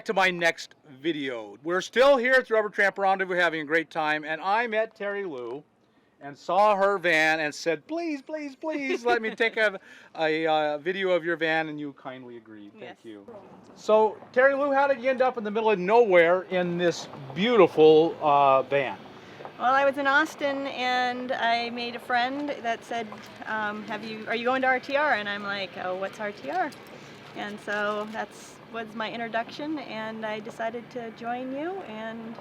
To my next video. We're still here at the Rubber Tramp Rendezvous having a great time, and I met Terry Lou and saw her van and said, please, please, please let me take a video of your van, and you kindly agreed. Thank you. So, Terry Lou, how did you end up in the middle of nowhere in this beautiful van? Well, I was in Austin and I made a friend that said, are you going to RTR? And I'm like, oh, what's RTR? And so was my introduction, and I decided to join you and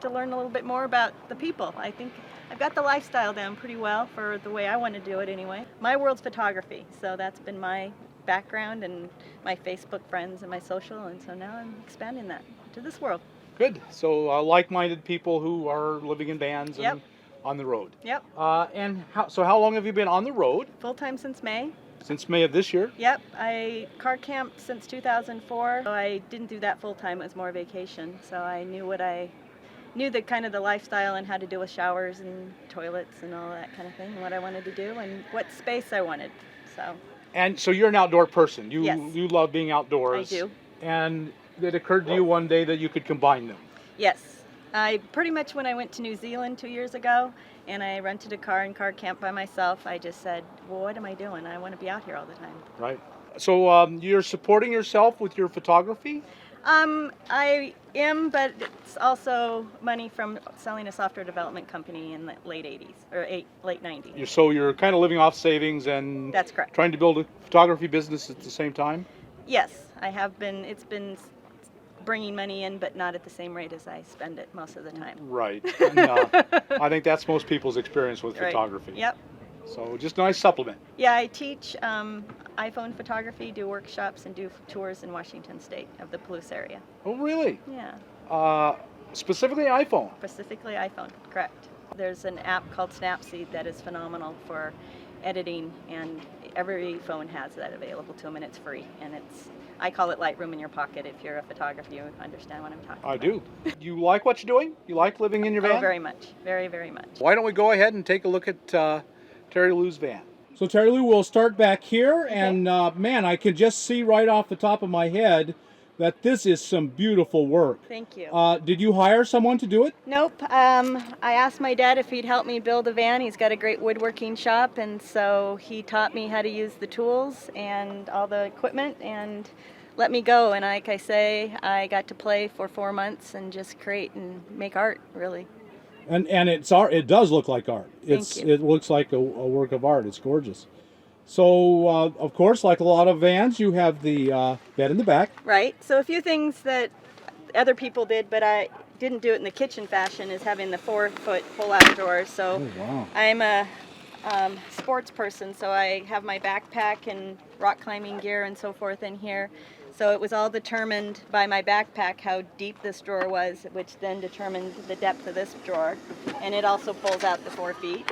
to learn a little bit more about the people. I think I've got the lifestyle down pretty well for the way I want to do it anyway. My world's photography, so that's been my background and my Facebook friends and my social, and so now I'm expanding that to this world. Good. So like-minded people who are living in vans and on the road. Yep. And how long have you been on the road? Full-time since May. Since May of this year? Yep. I car camped since 2004. So I didn't do that full-time. It was more vacation. So I knew the kind of the lifestyle and how to deal with showers and toilets and all that kind of thing, and what I wanted to do and what space I wanted. And so you're an outdoor person. Yes. You love being outdoors. I do. And it occurred to you one day that you could combine them. Yes. I pretty much, when I went to New Zealand 2 years ago and I rented a car and car camped by myself, I just said, well, what am I doing? I want to be out here all the time. Right. So you're supporting yourself with your photography? I am, but it's also money from selling a software development company in the late 80s or late 90s. So you're kind of living off savings and that's correct. Trying to build a photography business at the same time? Yes, I have been. It's been bringing money in, but not at the same rate as I spend it most of the time. Right. And, I think that's most people's experience with photography. Yep. So just a nice supplement. Yeah, I teach iPhone photography, do workshops, and do tours in Washington State of the Palouse area. Oh, really? Yeah. Specifically iPhone? Specifically iPhone, correct. There's an app called Snapseed that is phenomenal for editing, and every phone has that available to them, and it's free. And I call it Lightroom in your pocket. If you're a photographer, you understand what I'm talking about. I do. You like what you're doing? You like living in your van? Oh, very much. Very, very much. Why don't we go ahead and take a look at Terry Lou's van. So Terry Lou, we'll start back here, and man, I can just see right off the top of my head that this is some beautiful work. Thank you. Did you hire someone to do it? Nope. I asked my dad if he'd help me build a van. He's got a great woodworking shop, and so he taught me how to use the tools and all the equipment and let me go. And like I say, I got to play for 4 months and just create and make art, really. And it's art. It does look like art. Thank you. It looks like a work of art. It's gorgeous. So, of course, like a lot of vans, you have the bed in the back. Right. So a few things that other people did, but I didn't do it in the kitchen fashion, is having the 4-foot pull-out drawers. So wow. I'm a sports person, so I have my backpack and rock climbing gear and so forth in here. So it was all determined by my backpack how deep this drawer was, which then determined the depth of this drawer. And it also pulls out the 4 feet.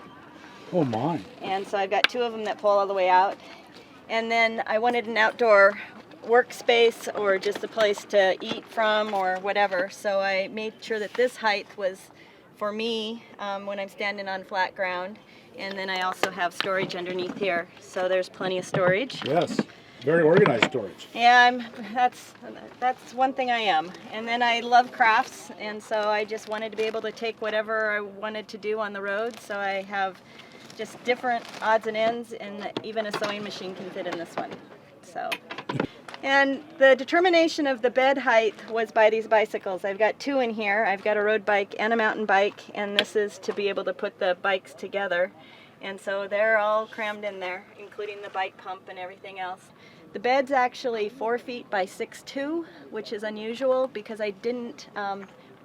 Oh my. And so I've got 2 of them that pull all the way out. And then I wanted an outdoor workspace or just a place to eat from or whatever. So I made sure that this height was for me when I'm standing on flat ground. And then I also have storage underneath here. So there's plenty of storage. Yes. Very organized storage. Yeah, that's one thing I am. And then I love crafts, and so I just wanted to be able to take whatever I wanted to do on the road. So I have just different odds and ends, and even a sewing machine can fit in this one. So, and the determination of the bed height was by these bicycles. I've got 2 in here. I've got a road bike and a mountain bike, and this is to be able to put the bikes together. And so they're all crammed in there, including the bike pump and everything else. The bed's actually 4 feet by 6'2", which is unusual because I didn't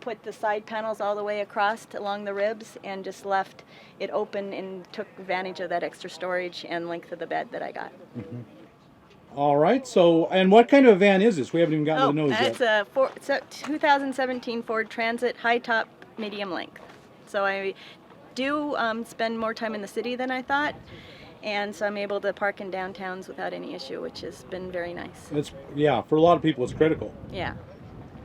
put the side panels all the way across along the ribs and just left it open and took advantage of that extra storage and length of the bed that I got. Mm-hmm. All right. So, and what kind of a van is this? We haven't even gotten to know yet. It's a 2017 Ford Transit high top medium length. So I do spend more time in the city than I thought, and so I'm able to park in downtowns without any issue, which has been very nice. Yeah, for a lot of people it's critical. Yeah.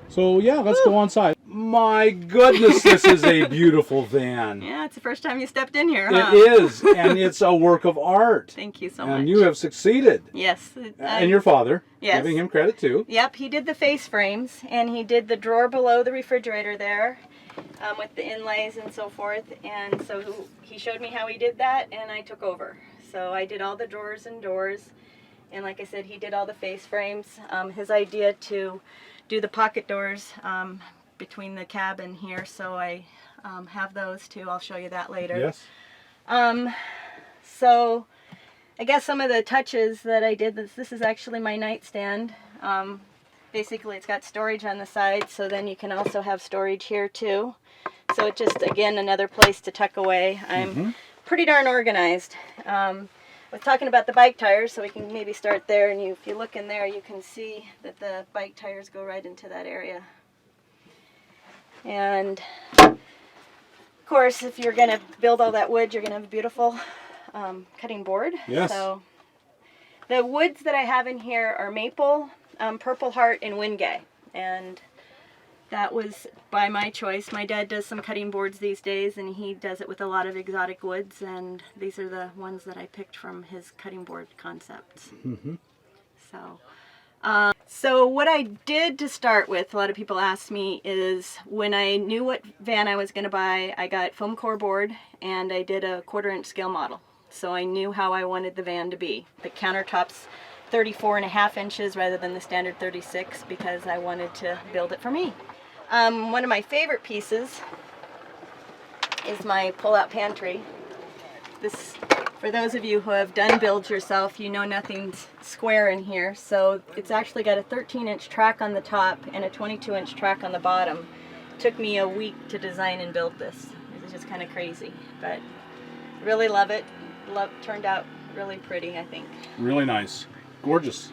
So yeah, let's go on side. my goodness, this is a beautiful van. Yeah, it's the first time you stepped in here, huh? It is, and it's a work of art. Thank you so much. And you have succeeded. Yes. And your father, yes. giving him credit too. Yep, he did the face frames, and he did the drawer below the refrigerator there with the inlays and so forth. And so he showed me how he did that, and I took over. So I did all the drawers and doors. And like I said, he did all the face frames. His idea to do the pocket doors between the cab and here, so I have those too. I'll show you that later. Yes. So I guess some of the touches that I did, this is actually my nightstand. Basically it's got storage on the side, so then you can also have storage here too. So it's just, again, another place to tuck away. I'm pretty darn organized. I was talking about the bike tires, so we can maybe start there, and if you look in there, you can see that the bike tires go right into that area. And of course, if you're going to build all that wood, you're going to have a beautiful cutting board. Yes. So the woods that I have in here are maple, purple heart, and wingay. And that was by my choice. My dad does some cutting boards these days, and he does it with a lot of exotic woods, and these are the ones that I picked from his cutting board concepts. So what I did to start with, a lot of people ask me, is when I knew what van I was going to buy, I got foam core board, and I did a 1/4" scale model. So I knew how I wanted the van to be. The countertops 34.5 inches rather than the standard 36, because I wanted to build it for me. One of my favorite pieces is my pull-out pantry. This, for those of you who have done builds yourself, you know nothing's square in here. So it's actually got a 13-inch track on the top and a 22-inch track on the bottom. It took me a week to design and build this. It was just kind of crazy, but really love it. Turned out really pretty, I think. Really nice, gorgeous,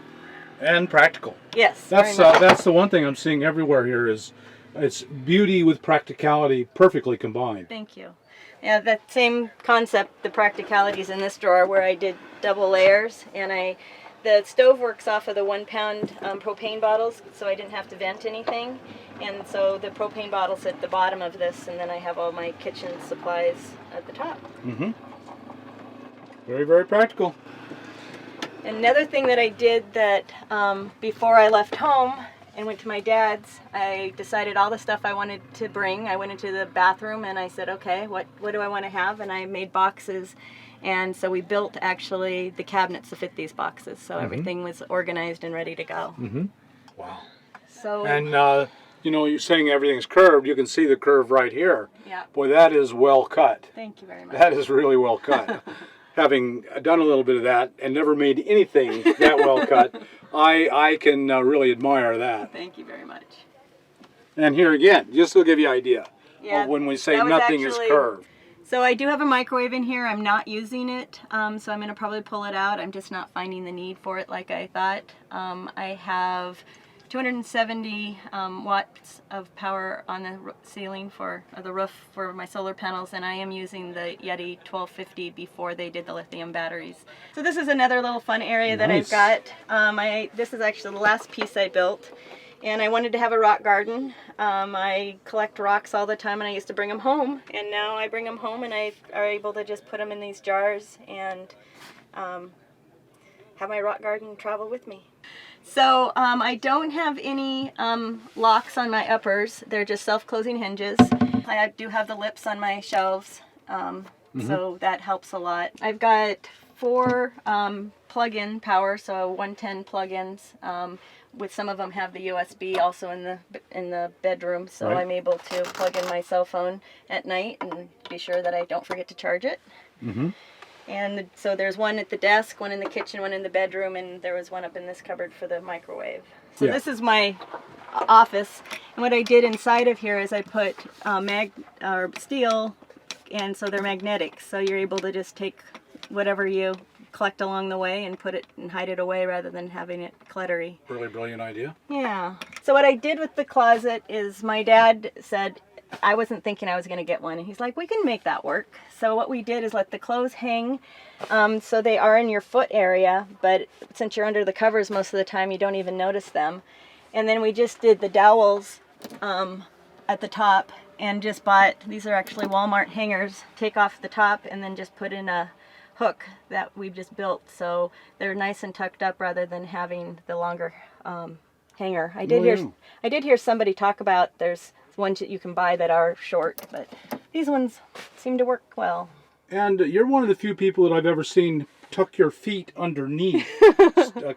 and practical. Yes. That's the one thing I'm seeing everywhere here is it's beauty with practicality perfectly combined. Thank you. Yeah, that same concept, the practicalities in this drawer where I did double layers, and the stove works off of the 1 pound propane bottles, so I didn't have to vent anything. And so the propane bottle's at the bottom of this, and then I have all my kitchen supplies at the top. Very, very practical. Another thing that I did that before I left home and went to my dad's, I decided all the stuff I wanted to bring. I went into the bathroom and I said, okay, what do I want to have? And I made boxes, and so we built actually the cabinets to fit these boxes. So everything was organized and ready to go. Wow. So. And you know, you're saying everything's curved. You can see the curve right here. Yeah. Boy, that is well cut. Thank you very much. That is really well cut. Having done a little bit of that and never made anything that well cut, I can really admire that. Thank you very much. And here again, just to give you an idea Yeah, when we say that was nothing is actually- curved. So I do have a microwave in here. I'm not using it, so I'm going to probably pull it out. I'm just not finding the need for it like I thought. I have 270 watts of power on the ceiling for the roof for my solar panels, and I am using the Yeti 1250 before they did the lithium batteries. So this is another little fun area that I've got. This is actually the last piece I built, and I wanted to have a rock garden. I collect rocks all the time, and I used to bring them home, and now I bring them home and I are able to just put them in these jars and have my rock garden travel with me. So I don't have any locks on my uppers. They're just self-closing hinges. I do have the lips on my shelves, so that helps a lot. I've got 4 plug-in power, so 110 plug-ins. With some of them have the USB also in the bedroom, so I'm able to plug in my cell phone at night and be sure that I don't forget to charge it. And so there's one at the desk, one in the kitchen, one in the bedroom, and there was one up in this cupboard for the microwave. So this is my office, and what I did inside of here is I put steel, and so they're magnetic, so you're able to just take whatever you collect along the way and put it and hide it away rather than having it cluttery. Really brilliant idea. Yeah. So what I did with the closet is my dad said, I wasn't thinking I was going to get one, and he's like, we can make that work. So what we did is let the clothes hang, so they are in your foot area, but since you're under the covers most of the time, you don't even notice them. And then we just did the dowels at the top and just bought, these are actually Walmart hangers, take off the top and then just put in a hook that we've just built, so they're nice and tucked up rather than having the longer hanger. I did hear somebody talk about there's ones that you can buy that are short, but these ones seem to work well. And you're one of the few people that I've ever seen tuck your feet underneath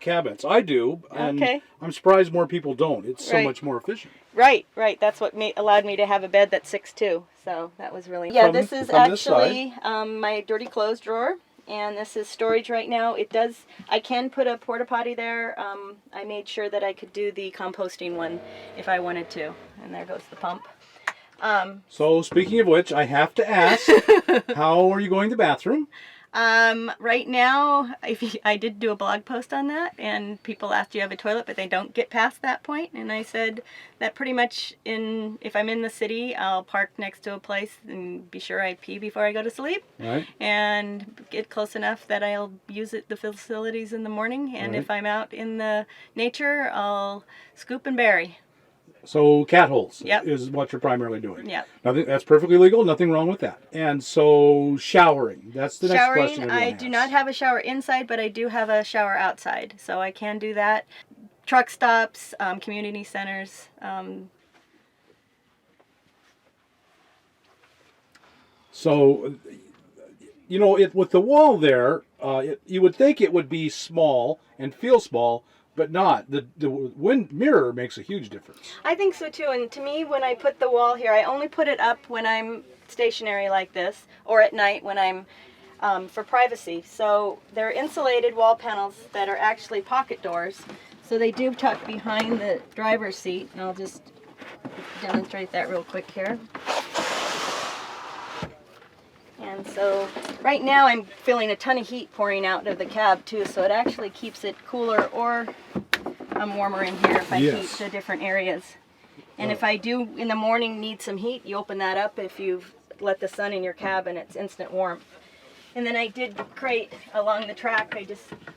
cabinets. I do, and Okay. I'm surprised more people don't. It's so Right. much more efficient. Right. That's what allowed me to have a bed that's 6'2", so that was really... Yeah, this is actually my dirty clothes drawer, and this is storage right now. I can put a porta potty there. I made sure that I could do the composting one if I wanted to, and there goes the pump. So speaking of which, I have to ask, how are you going to the bathroom? Right now, I did do a blog post on that, and people asked, do you have a toilet, but they don't get past that point, and I said that pretty much if I'm in the city, I'll park next to a place and be sure I pee before I go to sleep, Right. and get close enough that I'll use the facilities in the morning, and Right. if I'm out in the nature, I'll scoop and bury. So cat holes Yep. is what you're primarily doing. Yeah. Nothing, that's perfectly legal, nothing wrong with that. And so showering, that's the next question. Showering, I do not have a shower inside, but I do have a shower outside, so I can do that. Truck stops, community centers. So, you know, with the wall there, you would think it would be small and feel small, but not. The wind mirror makes a huge difference. I think so too, and to me, when I put the wall here, I only put it up when I'm stationary like this, or at night when I'm for privacy. So they're insulated wall panels that are actually pocket doors, so they do tuck behind the driver's seat, and I'll just demonstrate that real quick here. And so right now I'm feeling a ton of heat pouring out of the cab too, so it actually keeps it cooler, or I'm warmer in here if I heat the different areas. And if I do in the morning need some heat, you open that up if you've let the sun in your cab and it's instant warmth. And then I did crate along the track,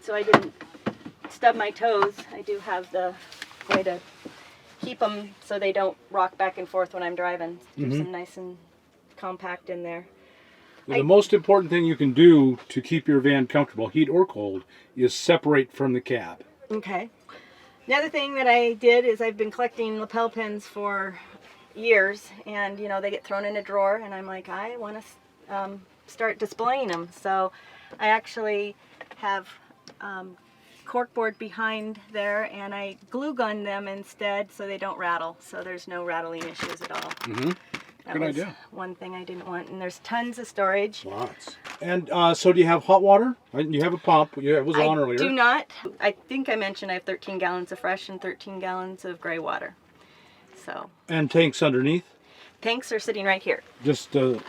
so I didn't stub my toes. I do have the way to keep them so they don't rock back and forth when I'm driving. Keeps them nice and compact in there. The most important thing you can do to keep your van comfortable, heat or cold, is separate from the cab. Okay. The other thing that I did is I've been collecting lapel pins for years, and you know, they get thrown in a drawer, and I'm like, I want to start displaying them. So I actually have corkboard behind there, and I glue gun them instead so they don't rattle, so there's no rattling issues at all. That Good was idea. one thing I didn't want, and there's tons of storage. Lots. And so do you have hot water? You have a pump. It was on earlier. I do not. I think I mentioned I have 13 gallons of fresh and 13 gallons of gray water. So. And tanks underneath? Tanks are sitting right here. Just They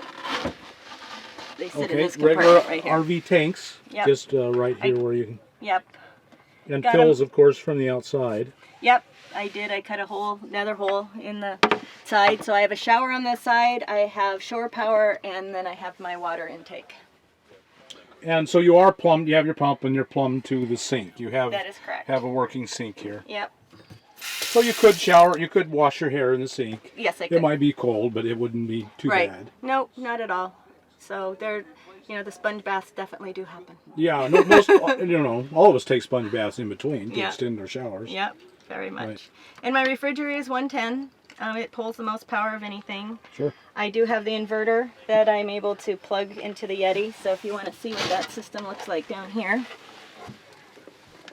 sit in this regular compartment right here. RV tanks. Yep. Just right here where you can. Yep. And Got fills, of course, from the outside. Yep. I did. I cut another hole in the side. So I have a shower on this side. I have shore power, and then I have my water intake. And so you are plumbed. You have your pump, and you're plumbed to the sink. You have That is correct. have a working sink here. Yep. So you could shower. You could wash your hair in the sink. Yes, I could. It might be cold, but it wouldn't be too bad. Nope, not at all. So the sponge baths definitely do happen. Yeah, no, most all of us take sponge baths in between to Yeah. extend our showers. Yep, very much. Right. And my refrigerator is 110. It pulls the most power of anything. Sure. I do have the inverter that I'm able to plug into the Yeti. So if you want to see what that system looks like down here.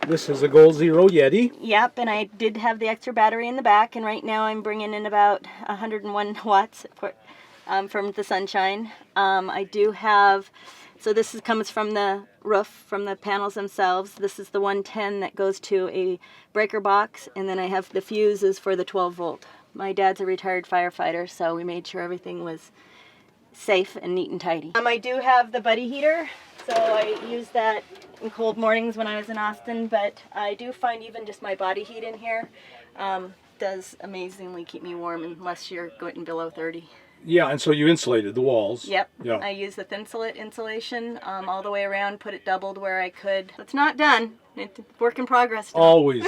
This is a Goal Zero Yeti. Yep, and I did have the extra battery in the back, and right now I'm bringing in about 101 watts from the sunshine. I do have, so this comes from the roof, from the panels themselves. This is the 110 that goes to a breaker box, and then I have the fuses for the 12 volt. My dad's a retired firefighter, so we made sure everything was safe and neat and tidy. I do have the buddy heater, so I use that in cold mornings when I was in Austin, but I do find even just my body heat in here does amazingly keep me warm unless you're going below 30. Yeah, and so you insulated the walls. Yep. Yeah. I used the Thinsulate insulation all the way around, put it doubled where I could. It's not done. It's work in progress still. Always.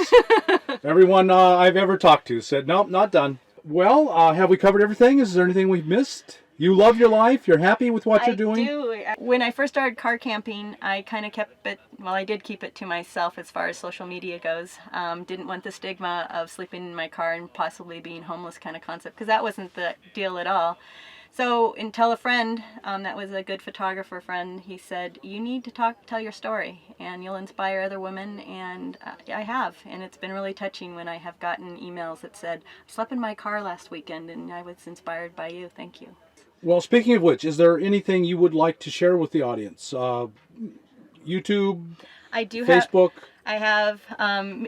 Everyone I've ever talked to said, nope, not done. Well, have we covered everything? Is there anything we've missed? You love your life. You're happy with what you're doing? I do. When I first started car camping, I kind of kept it, well, I did keep it to myself as far as social media goes. Didn't want the stigma of sleeping in my car and possibly being homeless kind of concept, because that wasn't the deal at all. So until a friend that was a good photographer friend, he said, you need to tell your story and you'll inspire other women, and I have. And it's been really touching when I have gotten emails that said, I slept in my car last weekend and I was inspired by you. Thank you. Well, speaking of which, is there anything you would like to share with the audience? YouTube, I do Facebook? I have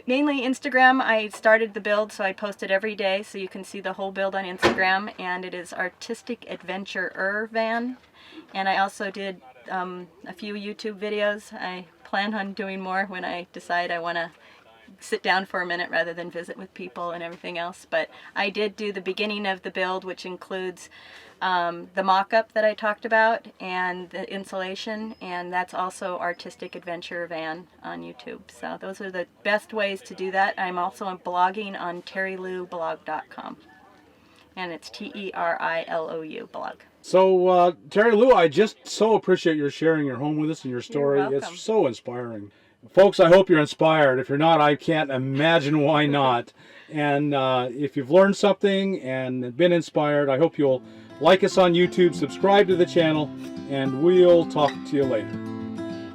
mainly Instagram. I started the build, so I post it every day, so you can see the whole build on Instagram, and it is Artistic Adventurer Van. And I also did a few YouTube videos. I plan on doing more when I decide I want to sit down for a minute rather than visit with people and everything else. But I did do the beginning of the build, which includes the mock-up that I talked about and the insulation, and that's also Artistic Adventure Van on YouTube. So those are the best ways to do that. I'm also blogging on terryloublog.com, and it's TERILOU blog. So, Terry Lou, I just so appreciate your sharing your home with us and your story. You're welcome. It's so inspiring. Folks, I hope you're inspired. If you're not, I can't imagine why not. And if you've learned something and been inspired, I hope you'll like us on YouTube, subscribe to the channel, and we'll talk to you later.